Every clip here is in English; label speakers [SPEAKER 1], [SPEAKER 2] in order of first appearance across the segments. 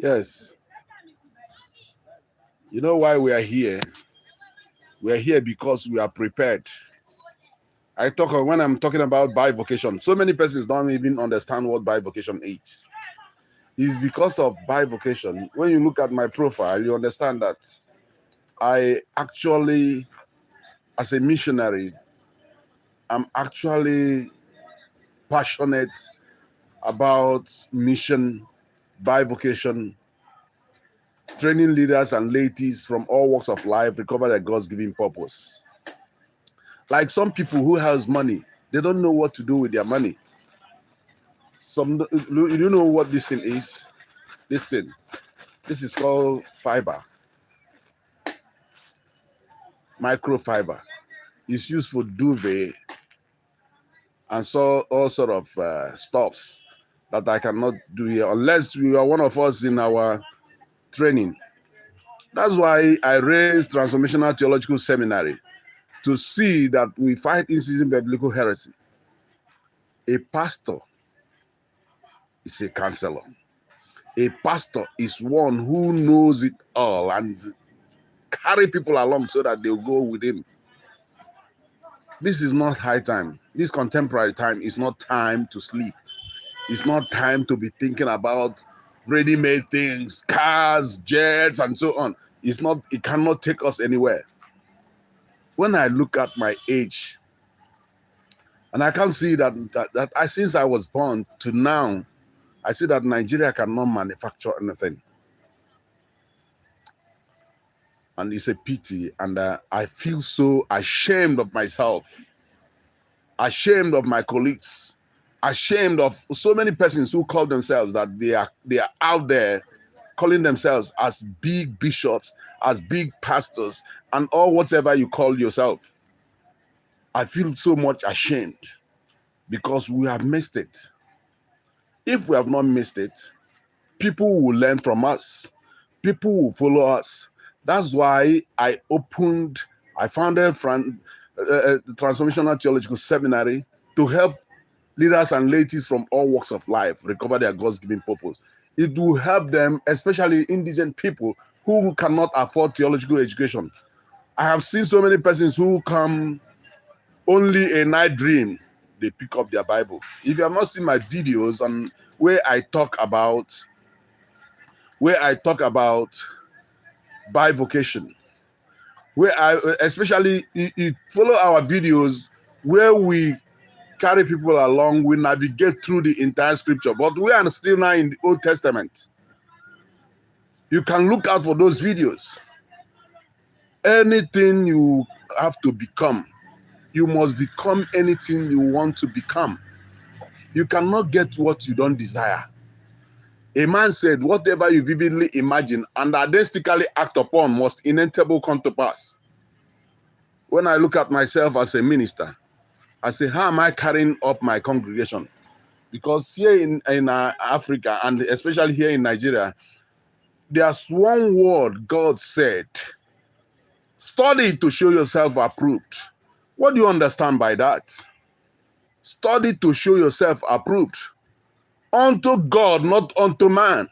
[SPEAKER 1] Yes. You know why we are here? We are here because we are prepared. When I'm talking about bivocation, so many persons don't even understand what bivocation is. It's because of bivocation. When you look at my profile, you understand that I actually, as a missionary, I'm actually passionate about mission, bivocation, training leaders and ladies from all walks of life recover their God's given purpose. Like some people who has money, they don't know what to do with their money. You know what this thing is? This is called fiber, microfiber. It's used for duvet and so all sort of stuffs that I cannot do here unless you are one of us in our training. That's why I raised Transformational Theological Seminary to see that we fight in-season biblical heresy. A pastor is a counselor. A pastor is one who knows it all and carry people along so that they'll go with him. This is not high time. This contemporary time is not time to sleep. It's not time to be thinking about ready-made things, cars, jets, and so on. It cannot take us anywhere. When I look at my age, and I can see that since I was born to now, I see that Nigeria cannot manufacture anything. And it's a pity, and I feel so ashamed of myself, ashamed of my colleagues, ashamed of so many persons who call themselves that they are out there calling themselves as big bishops, as big pastors, and all whatever you call yourself. I feel so much ashamed because we have missed it. If we have not missed it, people will learn from us. People will follow us. That's why I founded the Transformational Theological Seminary to help leaders and ladies from all walks of life recover their God's-given purpose. It will help them, especially indigent people who cannot afford theological education. I have seen so many persons who come only a night dream, they pick up their Bible. If you have not seen my videos on where I talk about bivocation, where especially you follow our videos where we carry people along, we navigate through the entire scripture, but we are still now in the Old Testament. You can look out for those videos. Anything you have to become, you must become anything you want to become. You cannot get what you don't desire. A man said, whatever you vividly imagine and artistically act upon must inevitably come to pass. When I look at myself as a minister, I say, how am I carrying up my congregation? Because here in Africa, and especially here in Nigeria, there's one word God said, study to show yourself approved. What do you understand by that? Study to show yourself approved. Unto God, not unto man.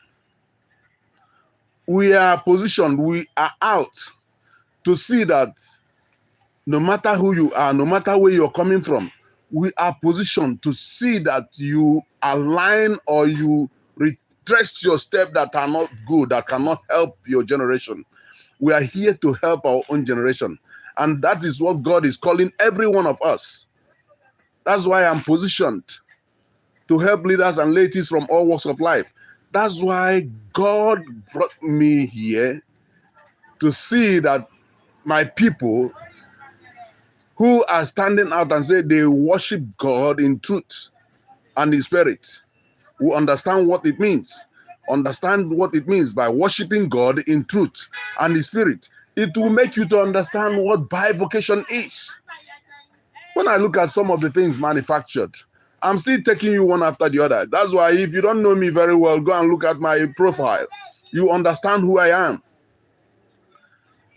[SPEAKER 1] We are positioned, we are out to see that no matter who you are, no matter where you're coming from, we are positioned to see that you align or you retrace your steps that are not good, that cannot help your generation. We are here to help our own generation. And that is what God is calling every one of us. That's why I'm positioned to help leaders and ladies from all walks of life. That's why God brought me here to see that my people who are standing out and say they worship God in truth and in spirit will understand what it means. Understand what it means by worshiping God in truth and in spirit. It will make you to understand what bivocation is. When I look at some of the things manufactured, I'm still taking you one after the other. That's why if you don't know me very well, go and look at my profile. You understand who I am.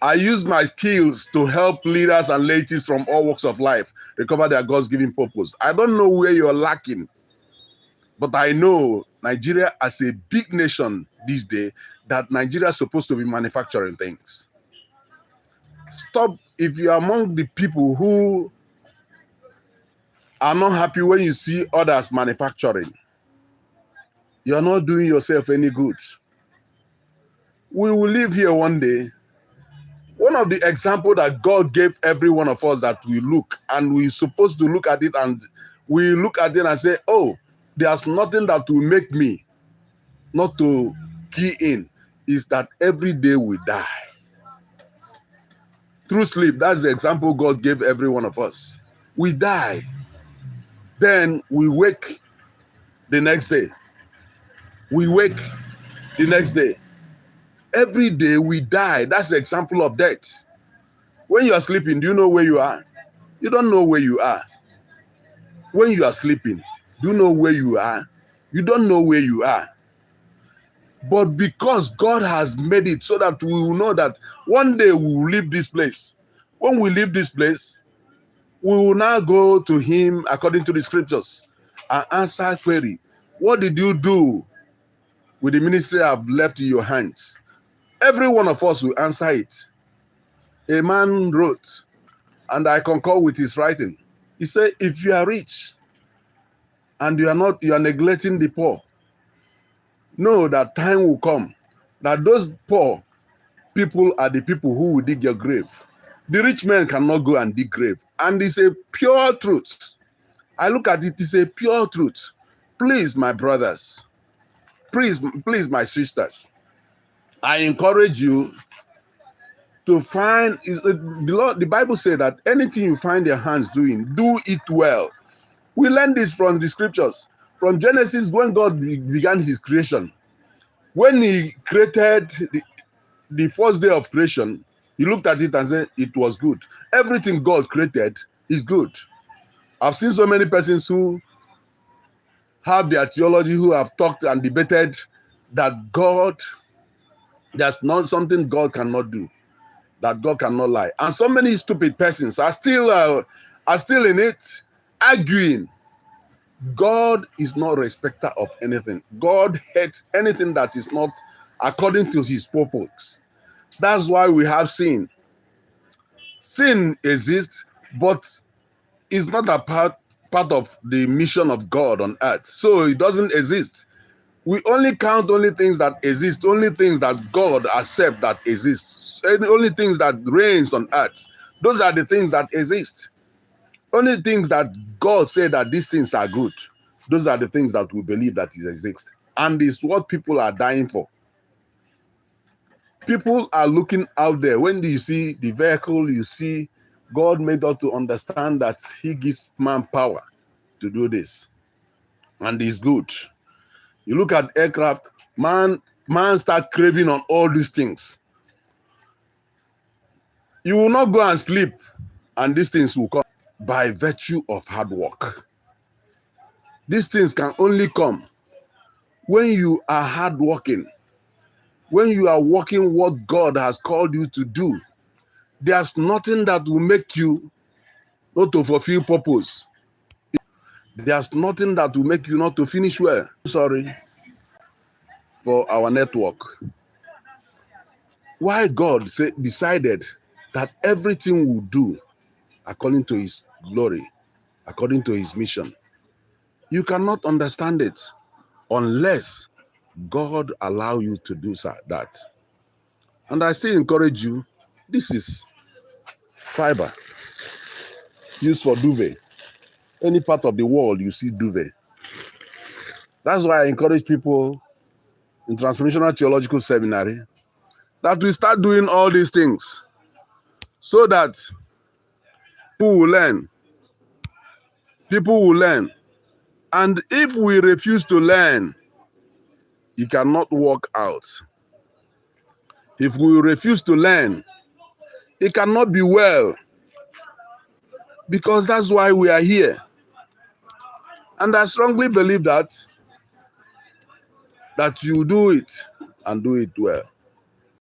[SPEAKER 1] I use my skills to help leaders and ladies from all walks of life recover their God's-given purpose. I don't know where you're lacking, but I know Nigeria as a big nation these days, that Nigeria is supposed to be manufacturing things. Stop. If you are among the people who are not happy when you see others manufacturing, you are not doing yourself any good. We will live here one day. One of the examples that God gave every one of us that we look, and we're supposed to look at it, and we look at it and say, oh, there's nothing that will make me not to key in, is that every day we die. Through sleep, that's the example God gave every one of us. We die. Then we wake the next day. We wake the next day. Every day we die. That's the example of death. When you are sleeping, do you know where you are? You don't know where you are. When you are sleeping, do you know where you are? You don't know where you are. But because God has made it so that we will know that one day we will leave this place. When we leave this place, we will now go to him according to the scriptures and answer query. What did you do with the ministry I've left in your hands? Every one of us will answer it. A man wrote, and I concur with his writing. He said, if you are rich and you are neglecting the poor, know that time will come that those poor people are the people who will dig your grave. The rich man cannot go and dig grave. And it's a pure truth. I look at it, it's a pure truth. Please, my brothers, please, my sisters, I encourage you to find, the Bible says that anything you find your hands doing, do it well. We learn this from the scriptures. From Genesis, when God began his creation, when he created the first day of creation, he looked at it and said, it was good. Everything God created is good. I've seen so many persons who have their theology, who have talked and debated that God, there's not something God cannot do, that God cannot lie. And so many stupid persons are still in it, arguing. God is not a respecter of anything. God hates anything that is not according to his purpose. That's why we have sin. Sin exists, but it's not a part of the mission of God on earth. So it doesn't exist. We only count only things that exist, only things that God accepts that exist, only things that reigns on earth. Those are the things that exist. Only things that God said that these things are good. Those are the things that we believe that it exists. And it's what people are dying for. People are looking out there. When you see the vehicle, you see God made us to understand that he gives man power to do this. And it's good. You look at aircraft, man start craving on all these things. You will not go and sleep, and these things will come by virtue of hard work. These things can only come when you are hardworking, when you are working what God has called you to do. There's nothing that will make you not to fulfill purpose. There's nothing that will make you not to finish well. Sorry for our network. Why God decided that everything will do according to his glory, according to his mission. You cannot understand it unless God allow you to do that. And I still encourage you, this is fiber used for duvet. Any part of the world you see duvet. That's why I encourage people in Transformational Theological Seminary that we start doing all these things so that people will learn. People will learn. And if we refuse to learn, you cannot walk out. If we refuse to learn, it cannot be well. Because that's why we are here. And I strongly believe that you do it and do it well.